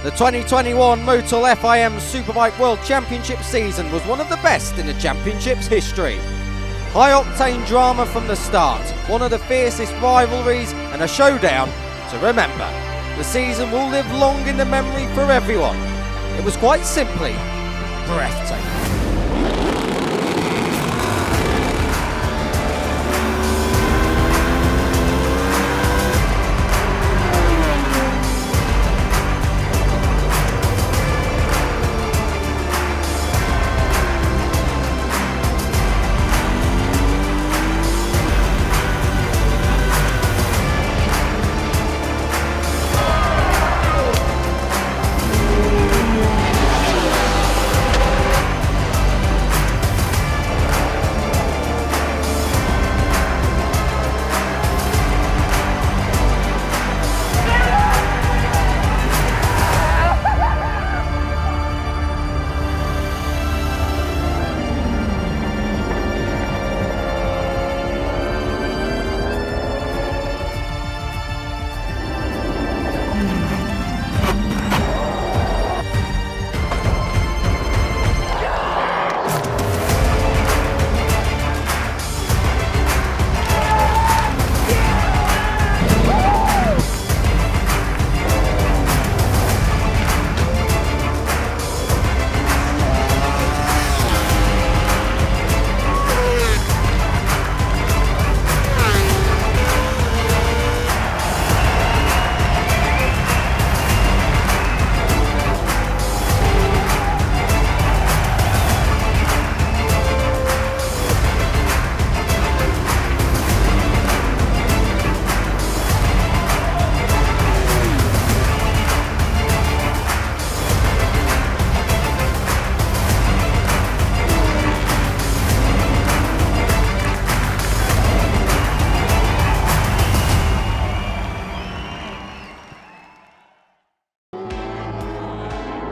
The 2021 Motul FIM Superbike World Championship season was one of the best in the championship's history. High-octane drama from the start, one of the fiercest rivalries and a showdown to remember. The season will live long in the memory for everyone. It was quite simply breathtaking.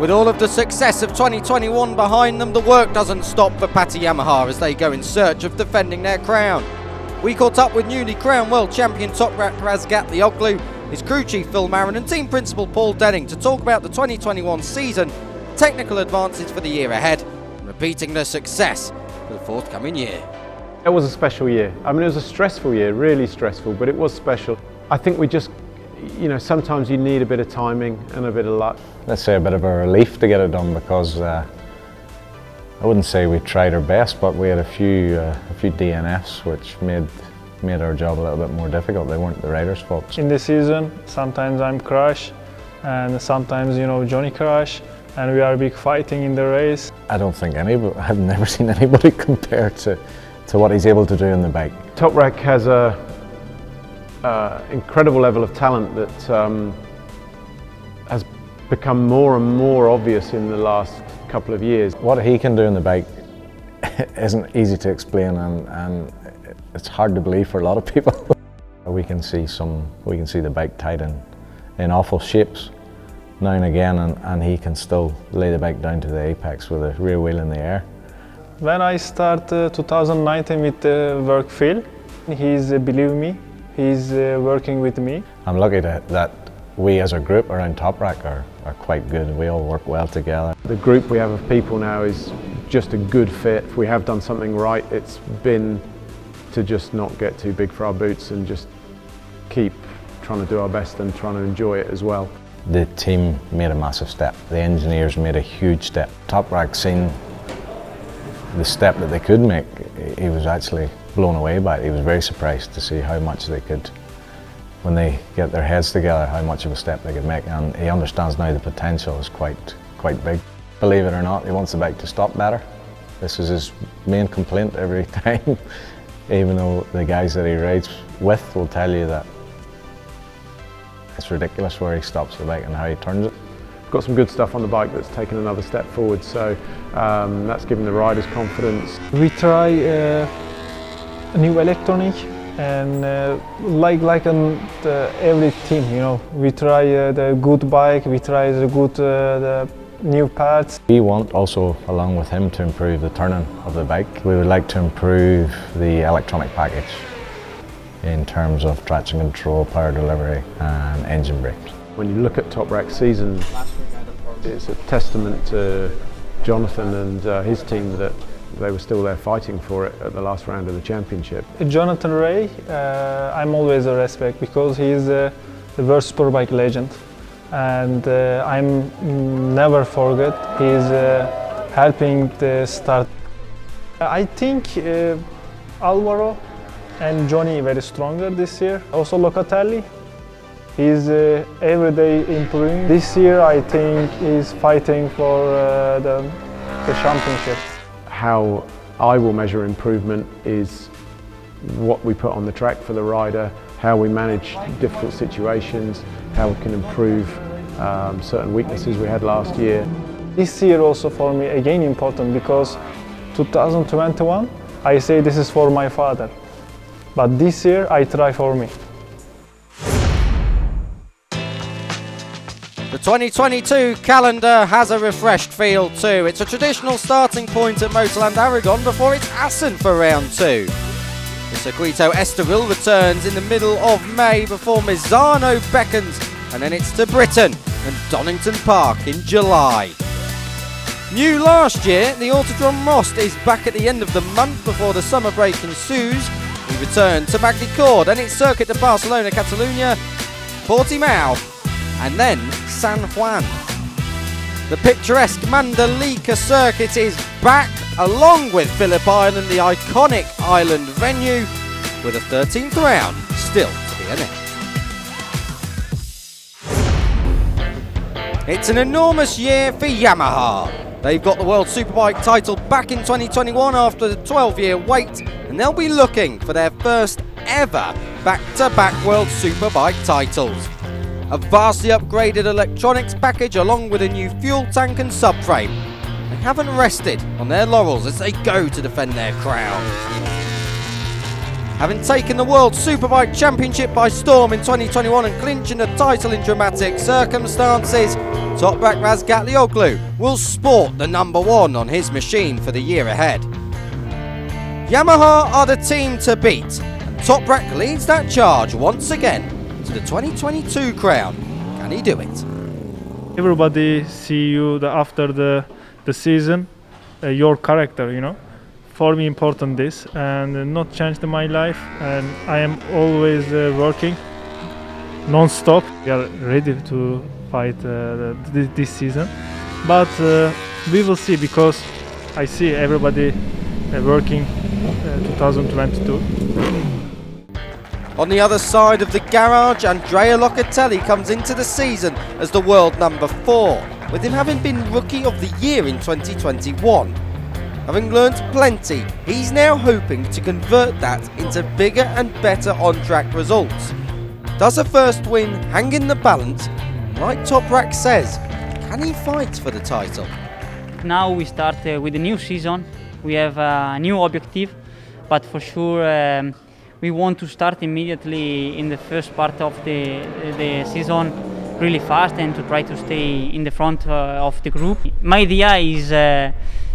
With all of the success of 2021 behind them, the work doesn't stop for Pata Yamaha as they go in search of defending their crown. We caught up with newly crowned world champion Toprak Razgat Lioglu, his crew chief Phil Marin and team principal Paul Denning to talk about the 2021 season, technical advances for the year ahead, and repeating their success for the forthcoming year. It was a special year. I mean, it was a stressful year, really stressful, but it was special. I think we just, sometimes you need a bit of timing and a bit of luck. Let's say a bit of a relief to get it done because I wouldn't say we tried our best, but we had a few DNFs which made our job a little bit more difficult. They weren't the riders' fault. In the season, sometimes I'm crash, and sometimes Johnny crash, and we are big fighting in the race. I don't think I've never seen anybody compare to what he's able to do in the bike. Toprak has a incredible level of talent that has become more and more obvious in the last couple of years. What he can do in the bike isn't easy to explain, and it's hard to believe for a lot of people. We can see the bike tied in awful shapes now and again, and he can still lay the bike down to the apex with a rear wheel in the air. When I started 2019 with work Phil, he's believe me. He's working with me. I'm lucky that we as a group around Toprak are quite good. We all work well together. The group we have of people now is just a good fit. If we have done something right, it's been to just not get too big for our boots and just keep trying to do our best and trying to enjoy it as well. The team made a massive step. The engineers made a huge step. Toprak seen the step that they could make. He was actually blown away by it. He was very surprised to see how much they could, when they get their heads together, how much of a step they could make, and he understands now the potential is quite big. Believe it or not, he wants the bike to stop better. This is his main complaint every time, even though the guys that he rides with will tell you that it's ridiculous where he stops the bike and how he turns it. We've got some good stuff on the bike that's taken another step forward, so that's giving the riders confidence. We try a new electronic, and like every team, we try the good bike, we try the good the new parts. We want also, along with him, to improve the turning of the bike. We would like to improve the electronic package in terms of traction control, power delivery and engine brakes. When you look at Toprak's season, it's a testament to Jonathan and his team that they were still there fighting for it at the last round of the championship. Jonathan Ray, I'm always a respect because he's the World Superbike legend, and I'm never forget he's helping the start. I think Alvaro and Johnny very stronger this year. Also Locatelli, he's every day improving. This year I think he's fighting for the championship. How I will measure improvement is what we put on the track for the rider, how we manage difficult situations, how we can improve certain weaknesses we had last year. This year also for me again important because 2021 I say this is for my father, but this year I try for me. The 2022 calendar has a refreshed feel too. It's a traditional starting point at Motorland Aragon before it's Assen for round 2. The Circuito Estoril returns in the middle of May before Misano beckons, and then it's to Britain and Donington Park in July. New last year, the Autodrome Most is back at the end of the month before the summer break ensues. We return to Magny-Cours, then it's Circuit de Barcelona, Catalunya, Portimao, and then San Juan. The picturesque Mandalika circuit is back, along with Phillip Island, the iconic island venue, with a 13th round still to be announced. It's an enormous year for Yamaha. They've got the World Superbike title back in 2021 after the 12-year wait, and they'll be looking for their first ever back-to-back World Superbike titles. A vastly upgraded electronics package along with a new fuel tank and subframe. They haven't rested on their laurels as they go to defend their crown. Having taken the World Superbike Championship by storm in 2021 and clinching the title in dramatic circumstances, Toprak Razgatlioglu will sport the #1 on his machine for the year ahead. Yamaha are the team to beat, and Toprak leads that charge once again to the 2022 crown. Can he do it? Everybody see you after the season, your character, you know. For me important this and not changed my life, and I am always working non-stop. We are ready to fight this season, but we will see because I see everybody working 2022. On the other side of the garage, Andrea Locatelli comes into the season as the world #4, with him having been Rookie of the Year in 2021. Having learnt plenty, he's now hoping to convert that into bigger and better on-track results. Does a first win hang in the balance? Like Toprak says, can he fight for the title? Now we start with a new season. We have a new objective, but for sure we want to start immediately in the first part of the season really fast and to try to stay in the front of the group. My idea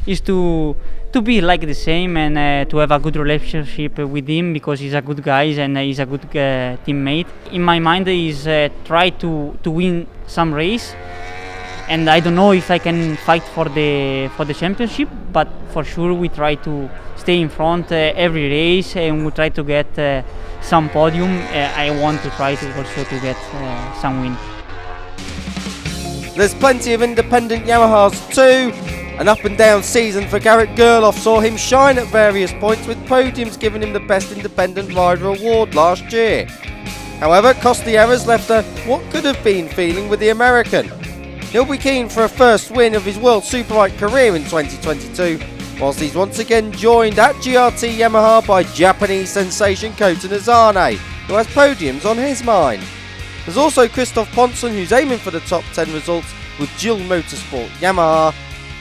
is to be like the same and to have a good relationship with him because he's a good guy and he's a good teammate. In my mind is try to win some race, and I don't know if I can fight for the championship, but for sure we try to stay in front every race and we try to get some podium. I want to try to also to get some win. There's plenty of independent Yamahas too. An up and down season for Garrett Gerloff saw him shine at various points, with podiums giving him the Best Independent Rider award last year. However, Costilleras left a what could have been feeling with the American. He'll be keen for a first win of his World Superbike career in 2022, whilst he's once again joined at GRT Yamaha by Japanese sensation Kota Nozane, who has podiums on his mind. There's also Christoph Ponson, who's aiming for the top 10 results with Jill Motorsport Yamaha,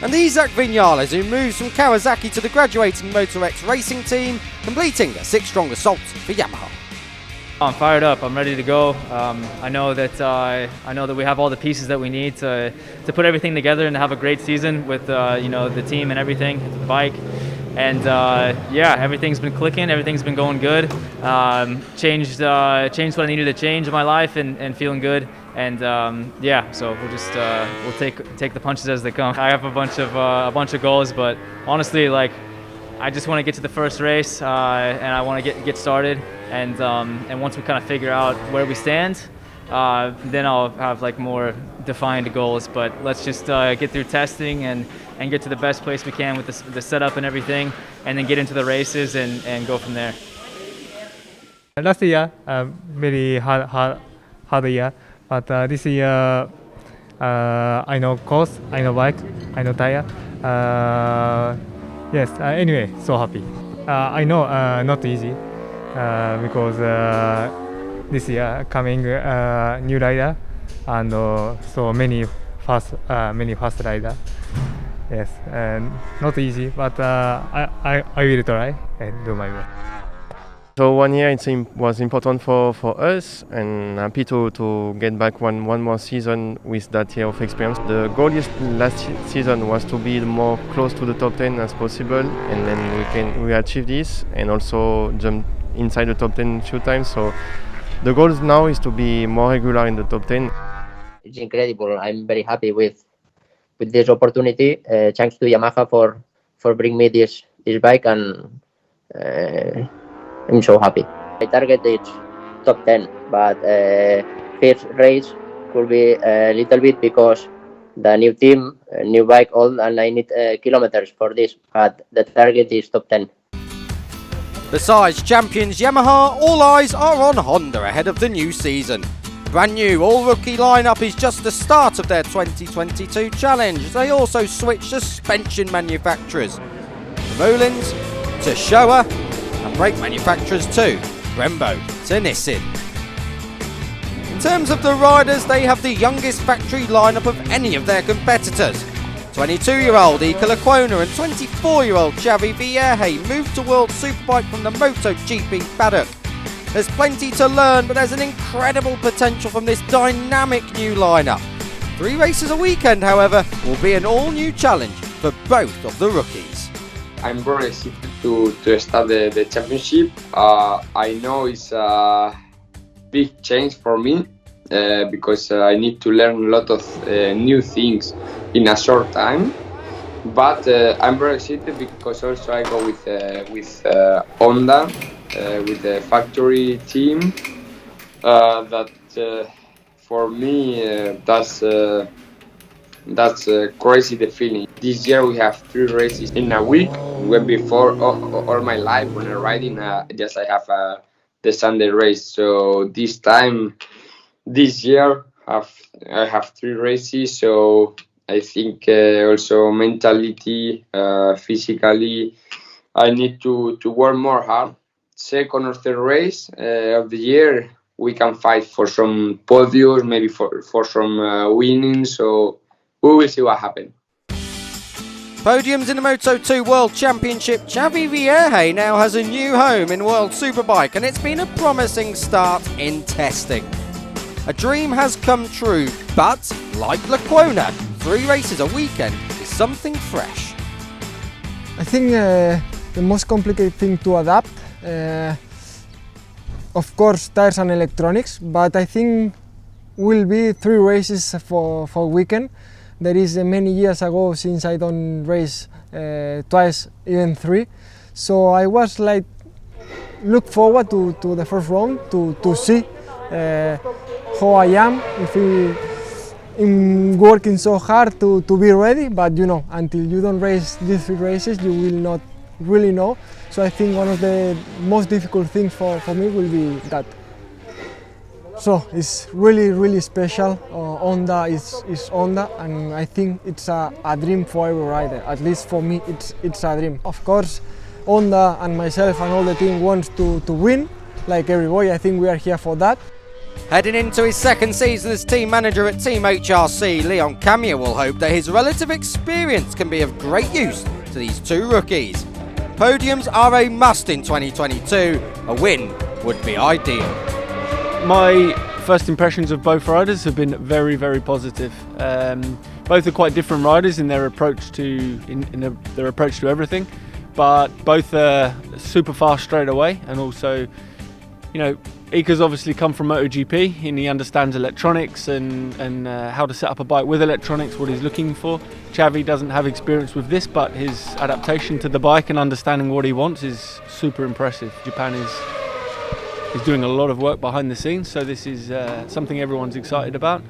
and Isaac Viñales, who moves from Kawasaki to the graduating Motor X Racing team, completing a 6-strong assault for Yamaha. I'm fired up. I'm ready to go. I know that we have all the pieces that we need to put everything together and to have a great season with the team and everything, the bike. And yeah, everything's been clicking. Everything's been going good. Changed what I needed to change in my life and feeling good. And yeah, so we'll just we'll take the punches as they come. I have a bunch of goals, but honestly, like, I just want to get to the first race, and I want to get started. And once we kind of figure out where we stand, then I'll have like more defined goals. But let's just get through testing and get to the best place we can with the setup and everything, and then get into the races and go from there. Last year, very hard year, but this year, I know course, I know bike, I know tire. Yes. Anyway, so happy. I know not easy because this year coming new rider and so many fast rider. Yes, and not easy, but I will try and do my best. So 1 year was important for us, and happy to get back one more season with that year of experience. The goal last season was to be more close to the top 10 as possible, and then we achieved this and also jump inside the top 10 a few times. So the goal now is to be more regular in the top 10. It's incredible. I'm very happy with this opportunity. Thanks to Yamaha for bringing me this bike, and I'm so happy. My target is top 10, but first race could be a little bit because the new team, new bike, all, and I need kilometers for this, but the target is top 10. Besides champions Yamaha, all eyes are on Honda ahead of the new season. Brand new all-rookie lineup is just the start of their 2022 challenge. They also switch suspension manufacturers from Öhlins to Showa, and brake manufacturers too, Brembo to Nissin. In terms of the riders, they have the youngest factory lineup of any of their competitors. 22-year-old Ika Lecuona and 24-year-old Xavi Vierge moved to World Superbike from the MotoGP paddock. There's plenty to learn, but there's an incredible potential from this dynamic new lineup. 3 races a weekend, however, will be an all-new challenge for both of the rookies. I'm very excited to start the championship. I know it's a big change for me because I need to learn a lot of new things in a short time. But I'm very excited because also I go with Honda, with the factory team. That for me that's crazy, the feeling. This year we have 3 races in a week. When before all my life when I'm riding, just I have the Sunday race. So this year I have 3 races. So I think also mentality, physically, I need to work more hard. Second or third race of the year, we can fight for some podiums, maybe for some winning. So we will see what happens. Podiums in the Moto2 World Championship, Xavi Vierge now has a new home in World Superbike, and it's been a promising start in testing. A dream has come true, but like Lecuona, 3 races a weekend is something fresh. I think the most complicated thing to adapt, of course, tires and electronics, but I think will be 3 races for weekend. There is many years ago since I don't race twice, even 3. So I was like, look forward to the first round to see how I am, if I'm working so hard to be ready, but you know, until you don't race these 3 races, you will not really know. So I think one of the most difficult things for me will be that. So it's really special. Honda is Honda, and I think it's a dream for every rider. At least for me, it's a dream. Of course, Honda and myself and all the team wants to win, like everybody. I think we are here for that. Heading into his second season as team manager at Team HRC, Leon Camia will hope that his relative experience can be of great use to these 2 rookies. Podiums are a must in 2022. A win would be ideal. My first impressions of both riders have been very positive. Both are quite different riders in their approach to their approach to everything, but both are super fast straight away, and also, you know, Ika's obviously come from MotoGP and he understands electronics and how to set up a bike with electronics, what he's looking for. Xavi doesn't have experience with this, but his adaptation to the bike and understanding what he wants is super impressive. Japan is doing a lot of work behind the scenes, so this is something everyone's excited about.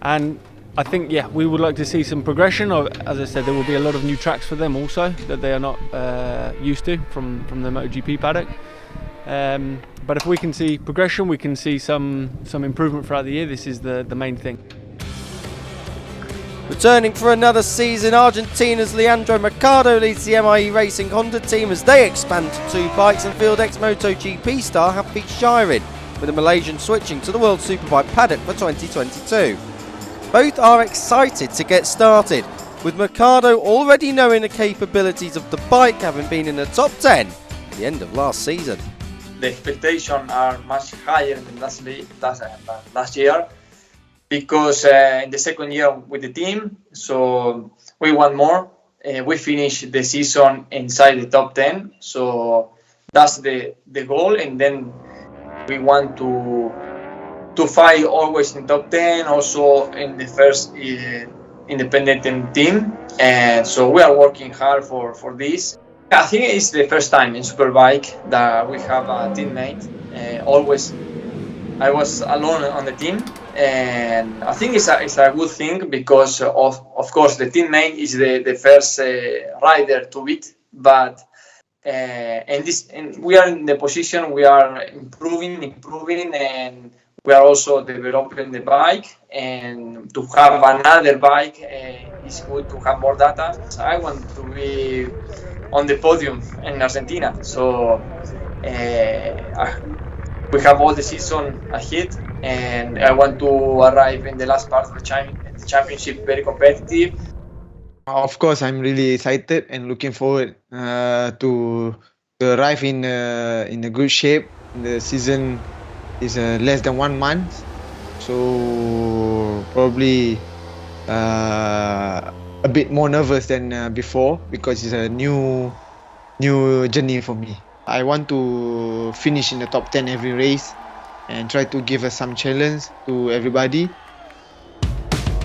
And I think, yeah, we would like to see some progression. As I said, there will be a lot of new tracks for them also that they are not used to from the MotoGP paddock. But if we can see progression, we can see some improvement throughout the year. This is the main thing. Returning for another season, Argentina's Leandro Mercado leads the MIE Racing Honda team as they expand to 2 bikes, and Field X MotoGP star Hafiz Shirin, with a Malaysian switching to the World Superbike paddock for 2022. Both are excited to get started, with Mercado already knowing the capabilities of the bike, having been in the top 10 at the end of last season. The expectations are much higher than last year, because in the second year with the team, so we want more. We finished the season inside the top 10, so that's the goal, and then we want to fight always in top 10, also in the first independent team, and so we are working hard for this. I think it's the first time in Superbike that we have a teammate. Always I was alone on the team, and I think it's a good thing, because of course the teammate is the first rider to beat, but and we are in the position, we are improving, and we are also developing the bike, and to have another bike is good to have more data. I want to be on the podium in Argentina, so we have all the season ahead, and I want to arrive in the last part of the championship very competitive. Of course, I'm really excited and looking forward to arrive in a good shape. The season is less than 1 month, so probably a bit more nervous than before, because it's a new journey for me. I want to finish in the top 10 every race and try to give us some challenge to everybody.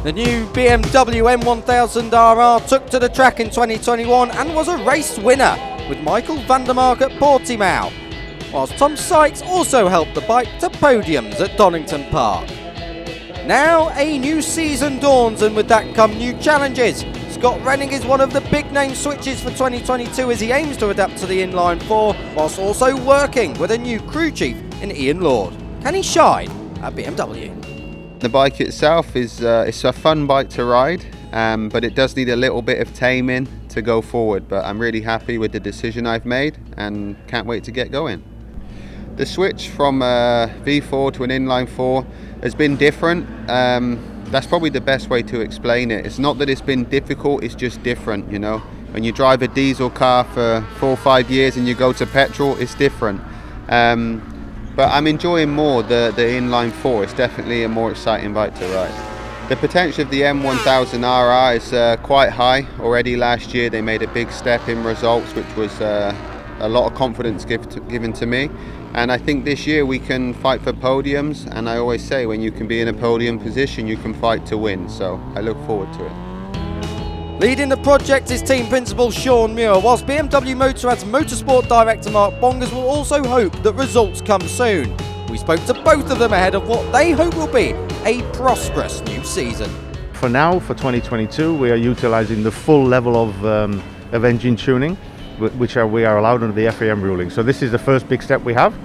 The new BMW M1000RR took to the track in 2021 and was a race winner, with Michael van der Mark at Portimao, whilst Tom Sykes also helped the bike to podiums at Donington Park. Now a new season dawns, and with that come new challenges. Scott Renning is one of the big name switches for 2022 as he aims to adapt to the inline 4, whilst also working with a new crew chief in Ian Lord. Can he shine at BMW? The bike itself is it's a fun bike to ride, but it does need a little bit of taming to go forward. But I'm really happy with the decision I've made and can't wait to get going. The switch from a V4 to an inline 4 has been different. That's probably the best way to explain it. It's not that it's been difficult, it's just different, you know. When you drive a diesel car for 4 or 5 years and you go to petrol, it's different. But I'm enjoying more the inline 4. It's definitely a more exciting bike to ride. The potential of the M1000RR is quite high. Already last year they made a big step in results, which was a lot of confidence given to me. And I think this year we can fight for podiums, and I always say when you can be in a podium position you can fight to win, so I look forward to it. Leading the project is team principal Sean Muir, whilst BMW Motorrad's motorsport director Mark Bongers will also hope that results come soon. We spoke to both of them ahead of what they hope will be a prosperous new season. For now, for 2022, we are utilising the full level of engine tuning, which we are allowed under the FAM ruling. So this is the first big step we have.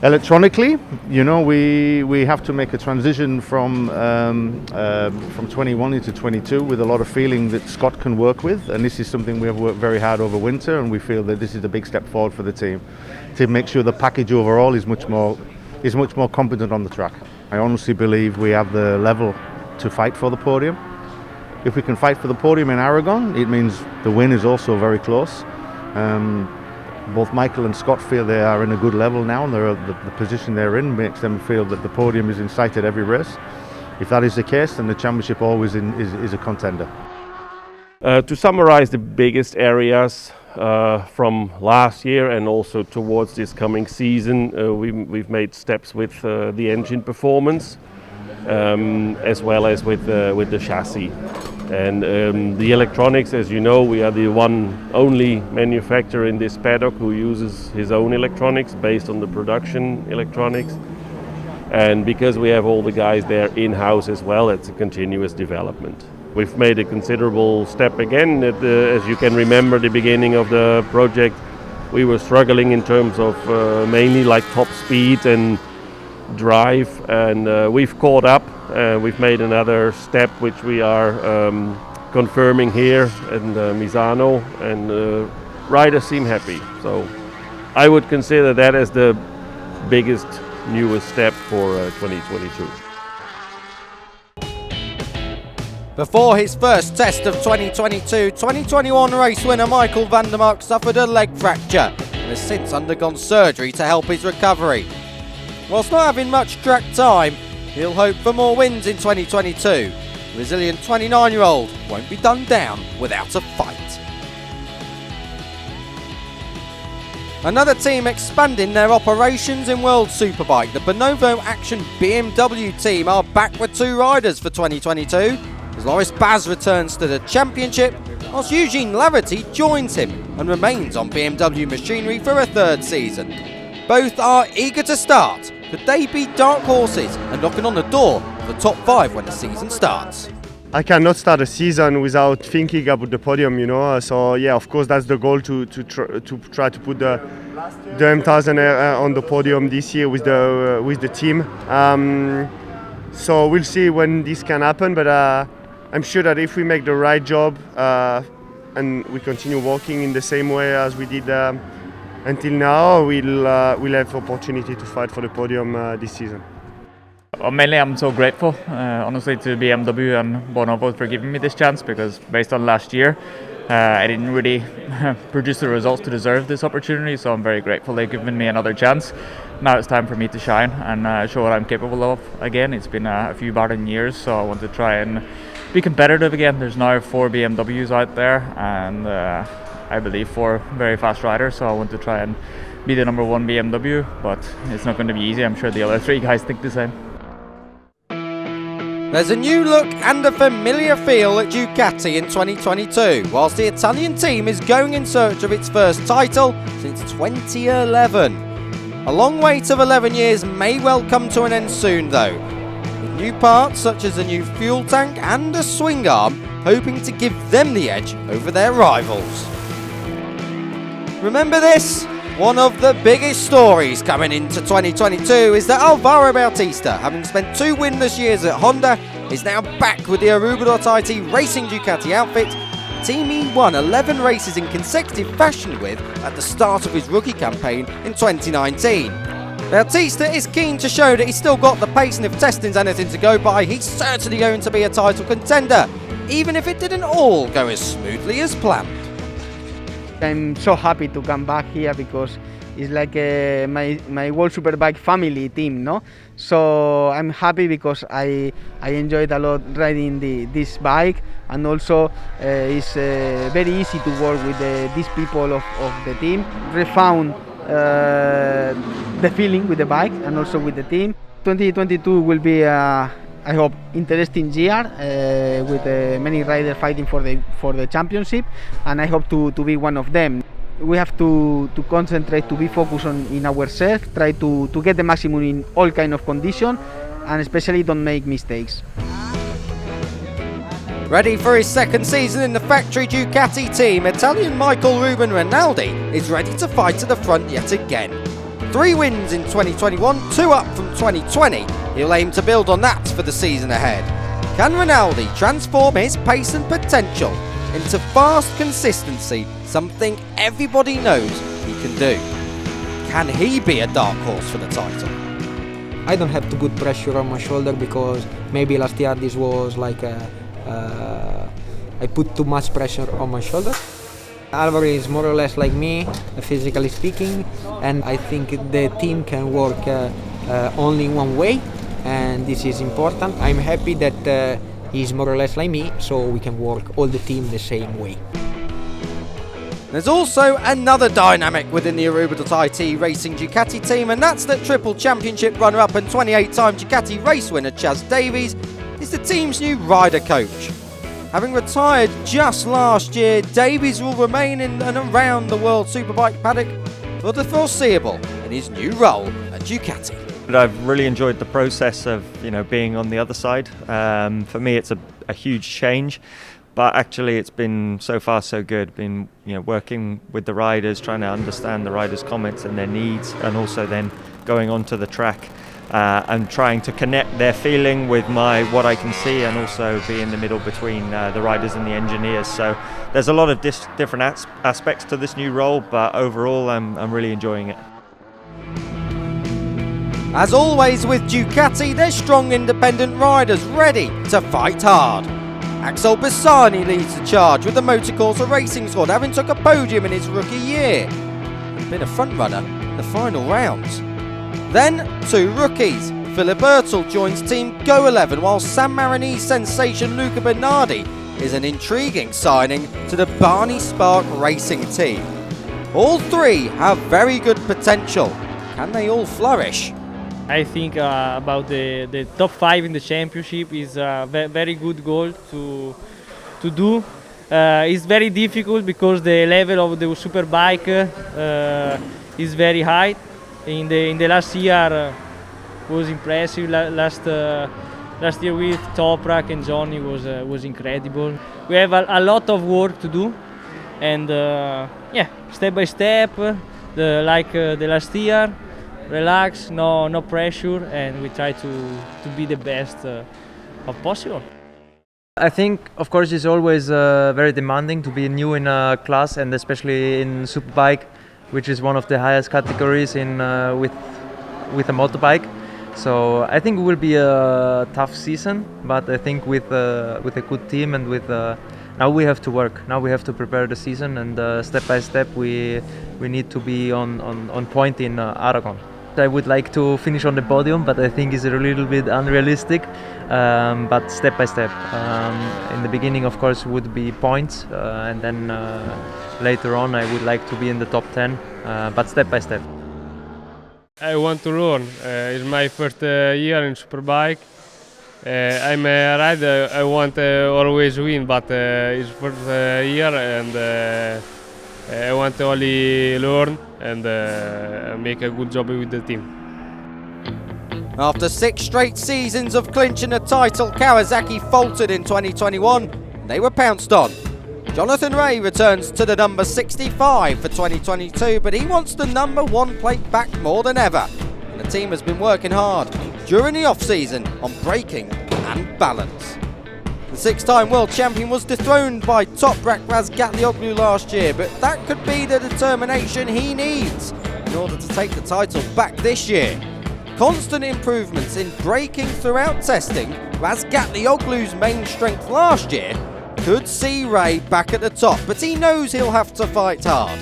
Electronically, you know, we have to make a transition from 21 into 22 with a lot of feeling that Scott can work with, and this is something we have worked very hard over winter, and we feel that this is a big step forward for the team to make sure the package overall is much more competent on the track. I honestly believe we have the level to fight for the podium. If we can fight for the podium in Aragon, it means the win is also very close. Both Michael and Scott feel they are in a good level now, and the position they're in makes them feel that the podium is in sight at every race. If that is the case, then the championship always is a contender. To summarize the biggest areas, from last year and also towards this coming season. We've made steps with the engine performance as well as with the chassis. And the electronics, as you know, we are the only manufacturer in this paddock who uses his own electronics based on the production electronics. And because we have all the guys there in-house as well, it's a continuous development. We've made a considerable step again. As you can remember, the beginning of the project, we were struggling in terms of mainly like top speed and drive, and we've caught up. We've made another step which we are confirming here in Misano, and riders seem happy. So I would consider that as the biggest, newest step for 2022. Before his first test of 2022, 2021 race winner Michael van der Mark suffered a leg fracture and has since undergone surgery to help his recovery. Whilst not having much track time, he'll hope for more wins in 2022. The resilient 29-year-old won't be done down without a fight. Another team expanding their operations in World Superbike. The Bonovo Action BMW team are back with 2 riders for 2022. As Loris Baz returns to the championship, whilst Eugene Laverty joins him and remains on BMW machinery for a 3rd season. Both are eager to start. Could they be dark horses and knocking on the door of the top 5 when the season starts? I cannot start a season without thinking about the podium, you know. So yeah, of course that's the goal to try to put the M1000 on the podium this year with the team. So we'll see when this can happen, but I'm sure that if we make the right job and we continue working in the same way as we did until now, we'll have opportunity to fight for the podium this season. Mainly I'm so grateful, honestly, to BMW and Bonovo for giving me this chance, because based on last year, I didn't really produce the results to deserve this opportunity, so I'm very grateful they've given me another chance. Now it's time for me to shine and show what I'm capable of again. It's been a few barren years, so I want to try and be competitive again. There's now 4 BMWs out there, and I believe 4 very fast riders, so I want to try and be the number 1 BMW, but it's not going to be easy. I'm sure the other 3 guys think the same. There's a new look and a familiar feel at Ducati in 2022, whilst the Italian team is going in search of its first title since 2011. A long wait of 11 years may well come to an end soon though, with new parts such as a new fuel tank and a swing arm hoping to give them the edge over their rivals. Remember this? One of the biggest stories coming into 2022 is that Alvaro Bautista, having spent 2 winless years at Honda, is now back with the Aruba.IT Racing Ducati outfit, a team he won 11 races in consecutive fashion with at the start of his rookie campaign in 2019. Bautista is keen to show that he's still got the pace, and if testing's anything to go by, he's certainly going to be a title contender, even if it didn't all go as smoothly as planned. I'm so happy to come back here because it's like my World Superbike family team, no? So I'm happy because I enjoyed a lot riding this bike, and also it's very easy to work with these people of the team. We found the feeling with the bike and also with the team. 2022 will be I hope interesting year with many riders fighting for the championship, and I hope to be one of them. We have to concentrate, to be focused in ourselves, try to get the maximum in all kind of conditions, and especially don't make mistakes. Ready for his 2nd season in the factory Ducati team, Italian Michael Ruben Rinaldi is ready to fight to the front yet again. 3 wins in 2021, 2 up from 2020. He'll aim to build on that for the season ahead. Can Rinaldi transform his pace and potential into fast consistency, something everybody knows he can do? Can he be a dark horse for the title? I don't have too good pressure on my shoulder because maybe last year this was like I put too much pressure on my shoulder. Alvaro is more or less like me, physically speaking, and I think the team can work only one way, and this is important. I'm happy that he's more or less like me, so we can work all the team the same way. There's also another dynamic within the Aruba.IT Racing Ducati team, and that's that triple championship runner-up and 28-time Ducati race winner Chaz Davies is the team's new rider coach. Having retired just last year, Davies will remain in and around the World Superbike paddock for the foreseeable in his new role at Ducati. I've really enjoyed the process of being on the other side. For me, it's a huge change, but actually it's been so far so good. Been working with the riders, trying to understand the riders' comments and their needs, and also then going onto the track and trying to connect their feeling with what I can see, and also be in the middle between the riders and the engineers. So there's a lot of different aspects to this new role, but overall I'm really enjoying it. As always with Ducati, they're strong independent riders ready to fight hard. Axel Bassani leads the charge with the Motorcorsa Racing squad, having took a podium in his rookie year. He's been a front-runner in the final rounds. Then, two rookies. Philip Ertl joins Team Go 11, while San Marinese sensation Luca Bernardi is an intriguing signing to the Barney Spark Racing team. All three have very good potential. Can they all flourish? I think about the top 5 in the championship is a very good goal to do. It's very difficult because the level of the Superbike is very high. In the last year was impressive. Last year with Toprak and Johnny was incredible. We have a lot of work to do, and step by step, like the last year. Relax, no pressure, and we try to be the best of possible. I think, of course, it's always very demanding to be new in a class, and especially in Superbike, which is one of the highest categories in with a motorbike. So I think it will be a tough season, but I think with a good team and with now we have to work. Now we have to prepare the season, and step by step we need to be on point in Aragon. I would like to finish on the podium, but I think it's a little bit unrealistic. But step by step. In the beginning, of course, would be points, and then later on, I would like to be in the top 10. But step by step. I want to learn. It's my first year in Superbike. I'm a rider. I want always win, but it's first year, and I want to only learn and make a good job with the team. After 6 straight seasons of clinching a title, Kawasaki faltered in 2021. They were pounced on. Jonathan Rea returns to the number 65 for 2022, but he wants the number 1 plate back more than ever. And the team has been working hard during the off-season on braking and balance. The 6-time world champion was dethroned by Toprak Razgatlioglu last year, but that could be the determination he needs in order to take the title back this year. Constant improvements in braking throughout testing, Razgatlioglu's main strength last year, could see Rea back at the top, but he knows he'll have to fight hard.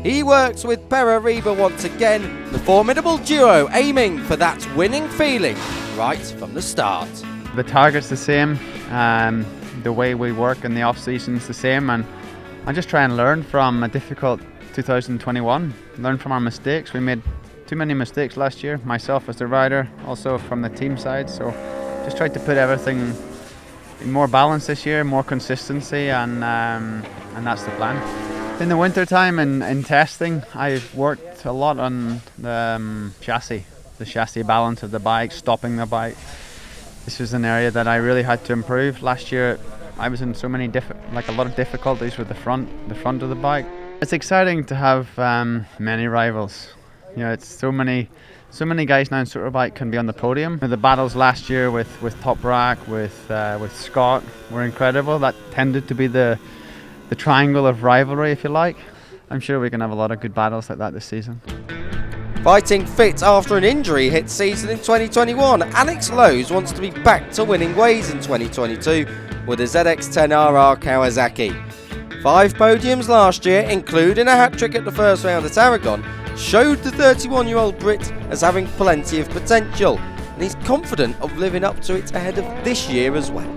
He works with Pere Riba once again, the formidable duo aiming for that winning feeling right from the start. The target's the same, the way we work in the off-season is the same, and I just try and learn from a difficult 2021, learn from our mistakes. We made too many mistakes last year, myself as the rider, also from the team side, so just tried to put everything in more balance this year, more consistency, and that's the plan. In the winter time in testing, I've worked a lot on the chassis balance of the bike, stopping the bike. This was an area that I really had to improve. Last year I was in so many a lot of difficulties with the front of the bike. It's exciting to have many rivals. You know, it's so many guys now in Superbike can be on the podium. The battles last year with Toprak, with Scott were incredible. That tended to be the triangle of rivalry, if you like. I'm sure we can have a lot of good battles like that this season. Fighting fit after an injury hit season in 2021, Alex Lowes wants to be back to winning ways in 2022 with a ZX-10RR Kawasaki. 5 podiums last year, including a hat-trick at the first round at Aragon, showed the 31-year-old Brit as having plenty of potential, and he's confident of living up to it ahead of this year as well.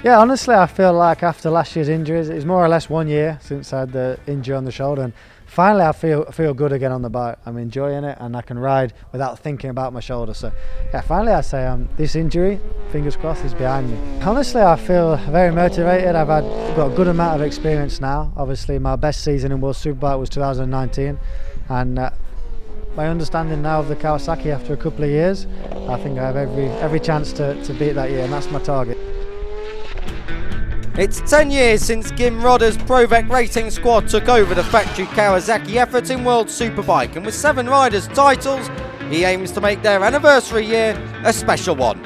Yeah, honestly, I feel like after last year's injuries, it's more or less 1 year since I had the injury on the shoulder, and finally I feel good again on the bike. I'm enjoying it, and I can ride without thinking about my shoulder. So, yeah, finally I say this injury, fingers crossed, is behind me. Honestly, I feel very motivated. I've got a good amount of experience now. Obviously, my best season in World Superbike was 2019, and my understanding now of the Kawasaki after a couple of years, I think I have every chance to beat that year, and that's my target. It's 10 years since Gim Rodder's Provec Racing squad took over the factory Kawasaki effort in World Superbike, and with 7 riders' titles, he aims to make their anniversary year a special one.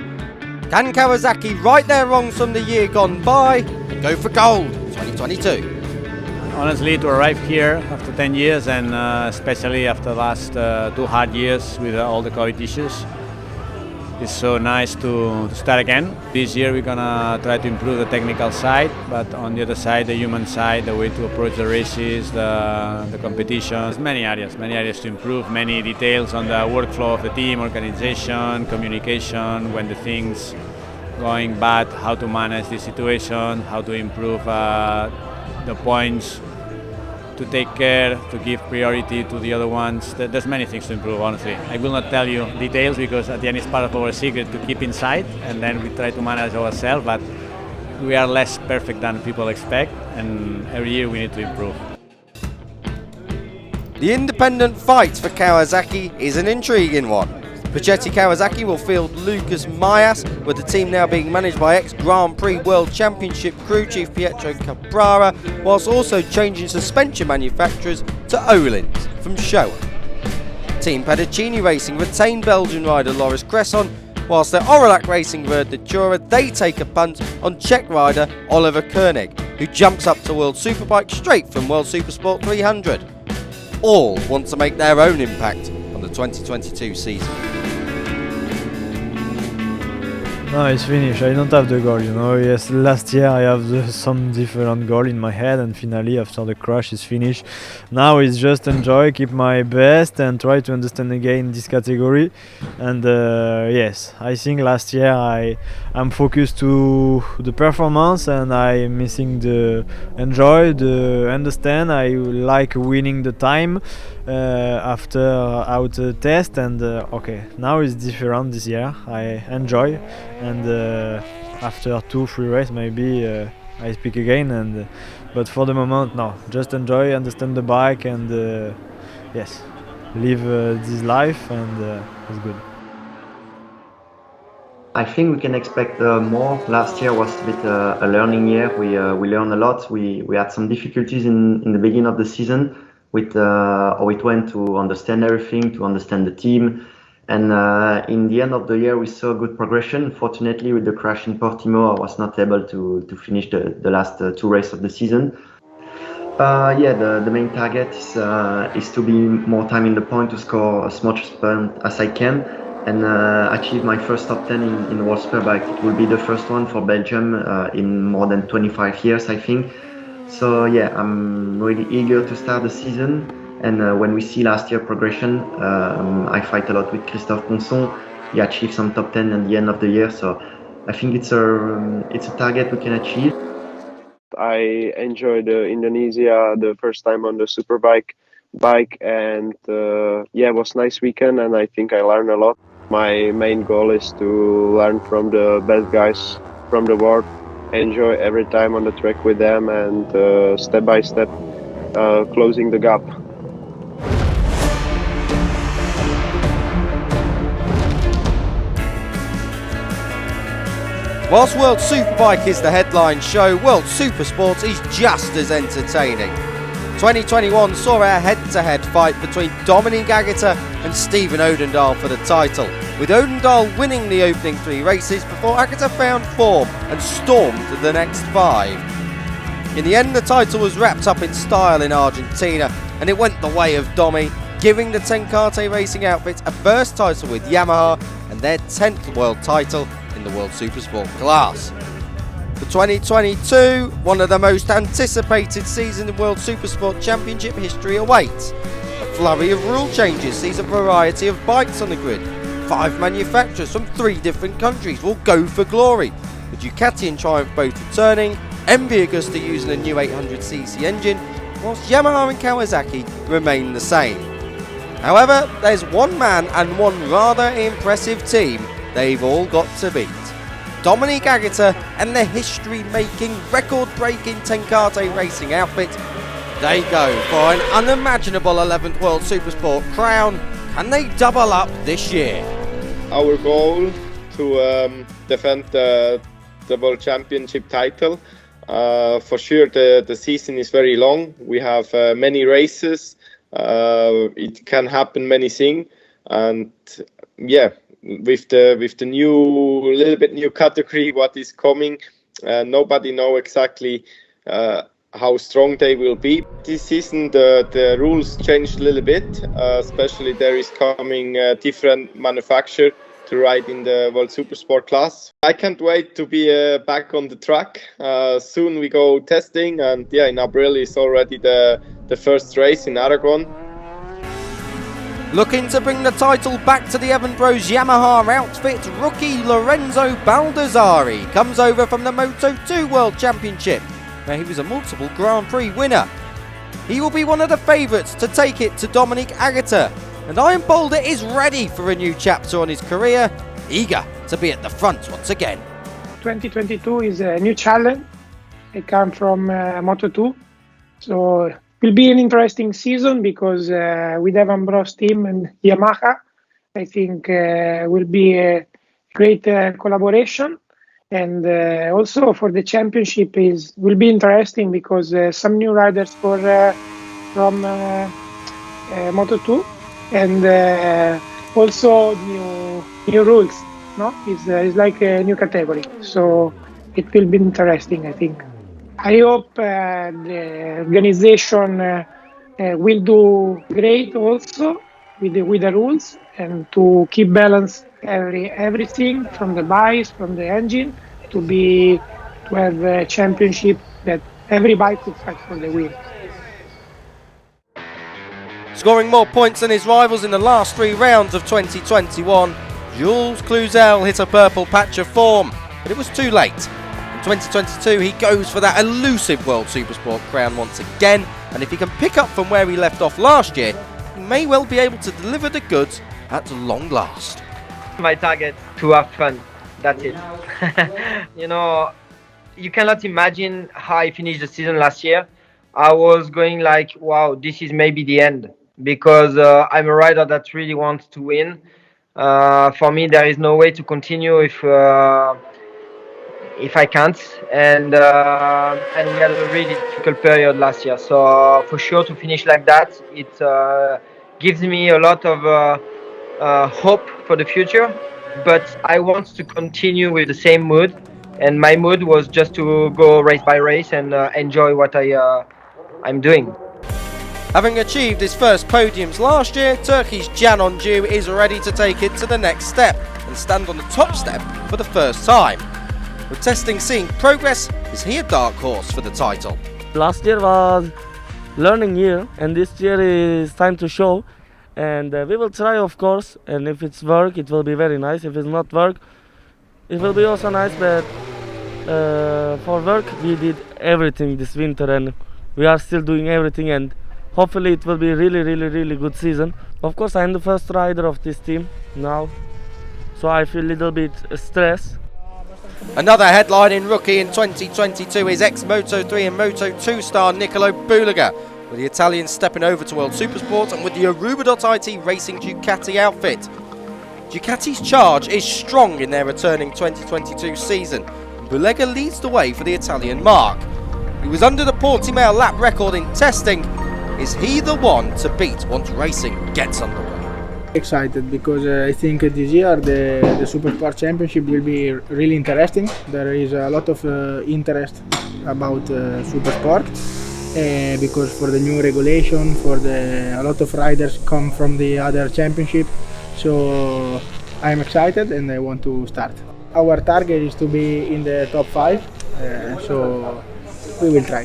Can Kawasaki right their wrongs from the year gone by and go for gold 2022? Honestly, to arrive here after 10 years, and especially after the last 2 hard years with all the COVID issues, it's so nice to start again. This year we're gonna try to improve the technical side, but on the other side, the human side, the way to approach the races, the competitions, many areas to improve, many details on the workflow of the team, organization, communication, when the things going bad, how to manage the situation, how to improve the points, to take care, to give priority to the other ones. There's many things to improve, honestly. I will not tell you details because at the end it's part of our secret to keep inside, and then we try to manage ourselves, but we are less perfect than people expect, and every year we need to improve. The independent fight for Kawasaki is an intriguing one. Puchetti Kawasaki will field Lucas Mayas, with the team now being managed by ex-Grand Prix World Championship crew chief Pietro Caprara, whilst also changing suspension manufacturers to Öhlins from Showa. Team Pedicini Racing retain Belgian rider Loris Cresson, whilst their Aurillac Racing Verdatura, they take a punt on Czech rider Oliver Koenig, who jumps up to World Superbike straight from World Supersport 300. All want to make their own impact on the 2022 season. No, it's finished. I don't have the goal, you know. Yes, last year I have some different goal in my head, and finally after the crash it's finished. Now it's just enjoy, keep my best, and try to understand again this category. And yes, I think last year I'm focused to the performance, and I'm missing the enjoy, the understand. I like winning the time after out test, and okay, now it's different this year. I enjoy. And after 2-3 races maybe I speak again, and but for the moment no, just enjoy, understand the bike, and yes, live this life, and it's good. I think we can expect more. Last year was a bit a learning year. We learned a lot. We had some difficulties in the beginning of the season with how it went to understand everything, to understand the team. And in the end of the year, we saw good progression. Fortunately, with the crash in Portimao, I was not able to finish the last 2 races of the season. Yeah, the main target is to be more time in the point, to score as much as I can, and achieve my first top 10 in World Superbike. It will be the first one for Belgium in more than 25 years, I think. So yeah, I'm really eager to start the season. And when we see last year progression, I fight a lot with Christophe Ponson. He achieved some top 10 at the end of the year, so I think it's a target we can achieve. I enjoyed Indonesia the first time on the Superbike bike, and yeah, it was a nice weekend, and I think I learned a lot. My main goal is to learn from the best guys from the world, enjoy every time on the track with them, and step by step closing the gap. Whilst World Superbike is the headline show, World Supersport is just as entertaining. 2021 saw a head-to-head fight between Dominique Agutter and Stephen Odendaal for the title, with Odendaal winning the opening 3 races before Agutter found form and stormed the next 5. In the end, the title was wrapped up in style in Argentina, and it went the way of Domi, giving the Tenkate Racing outfit a first title with Yamaha and their 10th world title in the World Supersport class. For 2022, one of the most anticipated seasons in World Supersport Championship history awaits. A flurry of rule changes sees a variety of bikes on the grid. 5 manufacturers from 3 different countries will go for glory, with with Ducati and Triumph both returning, MV Agusta using a new 800cc engine, whilst Yamaha and Kawasaki remain the same. However, there's one man and one rather impressive team they've all got to beat. Dominique Agata and the history-making, record-breaking Tenkate racing outfit. They go for an unimaginable 11th World Supersport crown. Can they double up this year? Our goal to defend the World Championship title. For sure the season is very long. We have many races. It can happen many things, and yeah, with the new little bit new category what is coming, nobody know exactly how strong they will be. This season the rules changed a little bit, especially there is coming different manufacturer to ride in the World Supersport class. I can't wait to be back on the track. Soon we go testing, and yeah, in April is already the first race in Aragon. Looking to bring the title back to the Evan Bros Yamaha outfit, rookie Lorenzo Baldassari comes over from the Moto2 World Championship, where he was a multiple Grand Prix winner. He will be one of the favourites to take it to Dominique Agata, and Iron Boulder is ready for a new chapter on his career, eager to be at the front once again. 2022 is a new challenge. I come from Moto2, so it will be an interesting season because with Evan Bros team and Yamaha, I think will be a great collaboration. And also for the championship will be interesting because some new riders from Moto2 and also new rules. No, it's like a new category, so it will be interesting, I think. I hope the organization will do great also with the rules and to keep balance everything from the bikes, from the engine to have a championship that every bike could fight for the win. Scoring more points than his rivals in the last 3 rounds of 2021, Jules Cluzel hit a purple patch of form, but it was too late. In 2022 he goes for that elusive World Supersport crown once again, and if he can pick up from where he left off last year, he may well be able to deliver the goods at long last. My target to have fun, that's it. You know, you cannot imagine how I finished the season last year. I was going like, wow, this is maybe the end, because I'm a rider that really wants to win. For me, there is no way to continue if I can't, and we had a really difficult period last year. So for sure to finish like that, it gives me a lot of hope for the future. But I want to continue with the same mood, and my mood was just to go race by race and enjoy what I'm doing. Having achieved his first podiums last year, Turkey's Can Oncu is ready to take it to the next step and stand on the top step for the first time. With testing seeing progress, is he a dark horse for the title? Last year was learning year, and this year is time to show, and we will try, of course, and if it's work it will be very nice. If it's not work it will be also nice, but for work we did everything this winter and we are still doing everything, and hopefully it will be really good season. Of course I'm the first rider of this team now, so I feel a little bit stressed. Another headlining rookie in 2022 is ex-Moto3 and Moto2 star Nicolo Bulega, with the Italians stepping over to World Supersport and with the Aruba.IT Racing Ducati outfit. Ducati's charge is strong in their returning 2022 season. Bulega leads the way for the Italian mark. He was under the Portimao lap record in testing. Is he the one to beat once racing gets underway? Excited because I think this year the Supersport Championship will be really interesting. There is a lot of interest about Supersport because for the new regulation, a lot of riders come from the other championship. So I'm excited and I want to start. Our target is to be in the top 5, so we will try.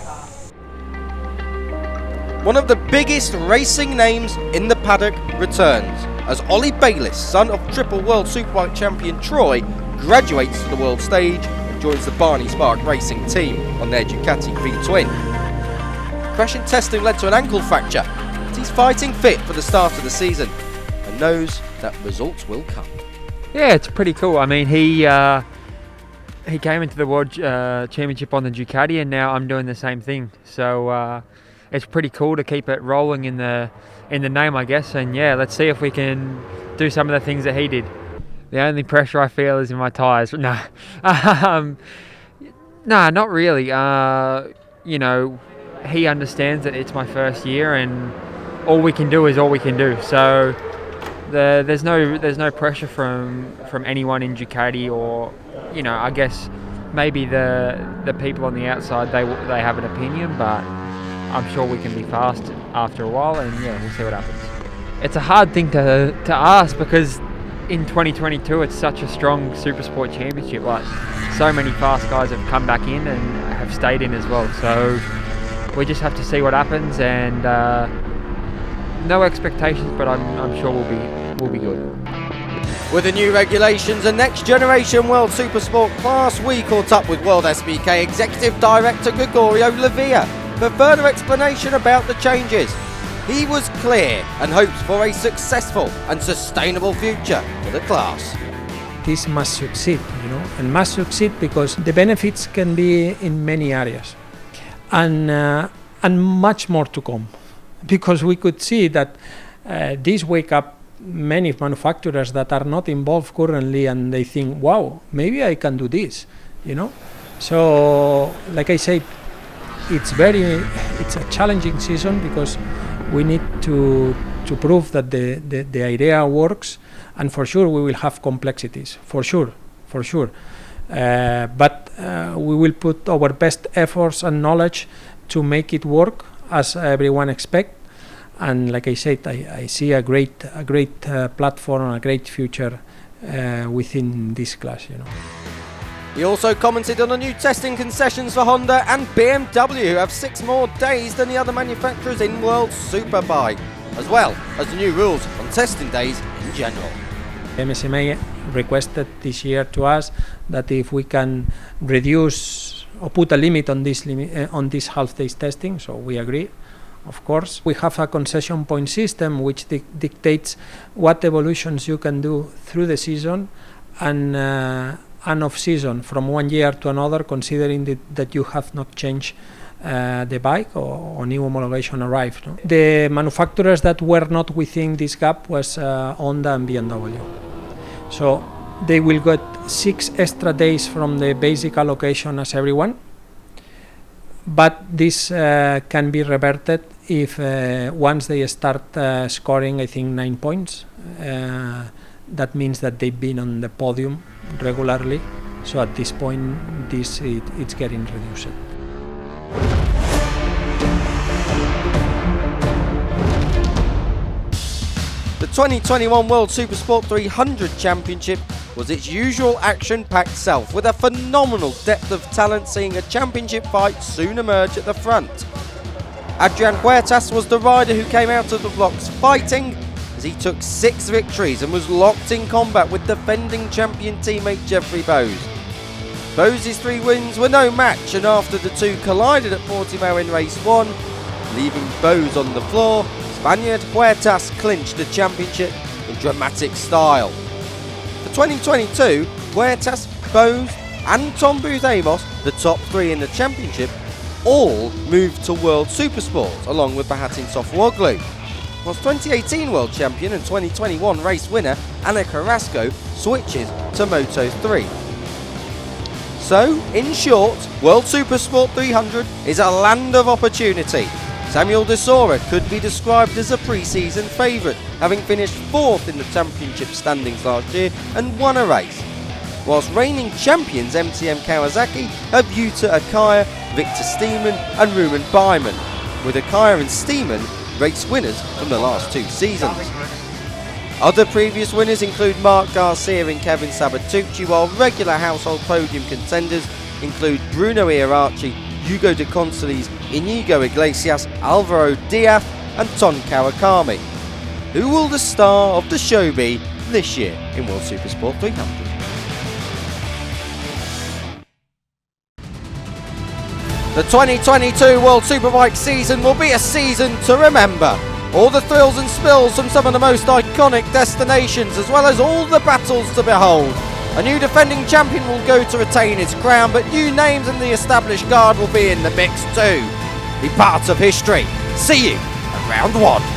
One of the biggest racing names in the paddock returns, as Ollie Bayliss, son of triple World Superbike champion Troy, graduates to the world stage and joins the Barney Spark Racing team on their Ducati V-Twin. Crash in testing led to an ankle fracture, but he's fighting fit for the start of the season and knows that results will come. Yeah, it's pretty cool. I mean, he came into the World Championship on the Ducati, and now I'm doing the same thing. So it's pretty cool to keep it rolling in the name, I guess. And yeah, let's see if we can do some of the things that he did. The only pressure I feel is in my tyres. No, no, not really. You know, he understands that it's my first year, and all we can do is all we can do. So there's no pressure from anyone in Ducati, or you know, I guess maybe the people on the outside, they have an opinion, but I'm sure we can be fast after a while, and yeah, we'll see what happens. It's a hard thing to ask, because in 2022 it's such a strong Supersport championship. Like, so many fast guys have come back in and have stayed in as well. So we just have to see what happens, and no expectations, but I'm sure we'll be good. With the new regulations and next generation World Supersport class, we caught up with WorldSBK Executive Director Gregorio Lavia for further explanation about the changes. He was clear and hopes for a successful and sustainable future for the class. This must succeed, you know, and must succeed because the benefits can be in many areas, and much more to come, because we could see that this wake up many manufacturers that are not involved currently, and they think, wow, maybe I can do this, you know. So like I said, it's a challenging season, because we need to prove that the idea works, and for sure we will have complexities, for sure. But we will put our best efforts and knowledge to make it work as everyone expects. And like I said, I see a great platform, a great future within this class, you know. He also commented on the new testing concessions for Honda and BMW, who have 6 more days than the other manufacturers in World Superbike, as well as the new rules on testing days in general. MSMA requested this year to us that if we can reduce or put a limit on this half-day testing, so we agree. Of course, we have a concession point system which dictates what evolutions you can do through the season and off season from one year to another, considering that you have not changed the bike or new homologation arrived. No? The manufacturers that were not within this gap was Honda and BMW. So they will get 6 extra days from the basic allocation as everyone, but this can be reverted if once they start scoring, I think, 9 points. That means that they've been on the podium regularly. So at this point, it's getting reduced. The 2021 World Supersport 300 Championship was its usual action-packed self, with a phenomenal depth of talent seeing a championship fight soon emerge at the front. Adrian Huertas was the rider who came out of the blocks fighting, as he took 6 victories and was locked in combat with defending champion teammate Jeffrey Bowes. Bowes' 3 wins were no match, and after the 2 collided at Portimao in race 1, leaving Bowes on the floor, Spaniard Huertas clinched the championship in dramatic style. For 2022, Huertas, Bowes and Tom Booth Amos, the top 3 in the championship, all moved to World Supersport along with Bahattin Sofuoglu, whilst 2018 World Champion and 2021 race winner Ana Carrasco switches to Moto 3. So, in short, World Supersport 300 is a land of opportunity. Samuel de Sora could be described as a pre-season favourite, having finished 4th in the championship standings last year and won a race, whilst reigning champions MTM Kawasaki have Yuta Akaya, Victor Steeman and Ruben Byman, with Akaya and Steeman race winners from the last 2 seasons. Other previous winners include Mark Garcia and Kevin Sabatucci, while regular household podium contenders include Bruno Iarachi, Hugo de Consolis, Inigo Iglesias, Alvaro Diaz and Ton Kawakami. Who will the star of the show be this year in World Supersport 300? The 2022 World Superbike season will be a season to remember. All the thrills and spills from some of the most iconic destinations, as well as all the battles to behold. A new defending champion will go to retain his crown, but new names in the established guard will be in the mix too. Be part of history. See you at round 1.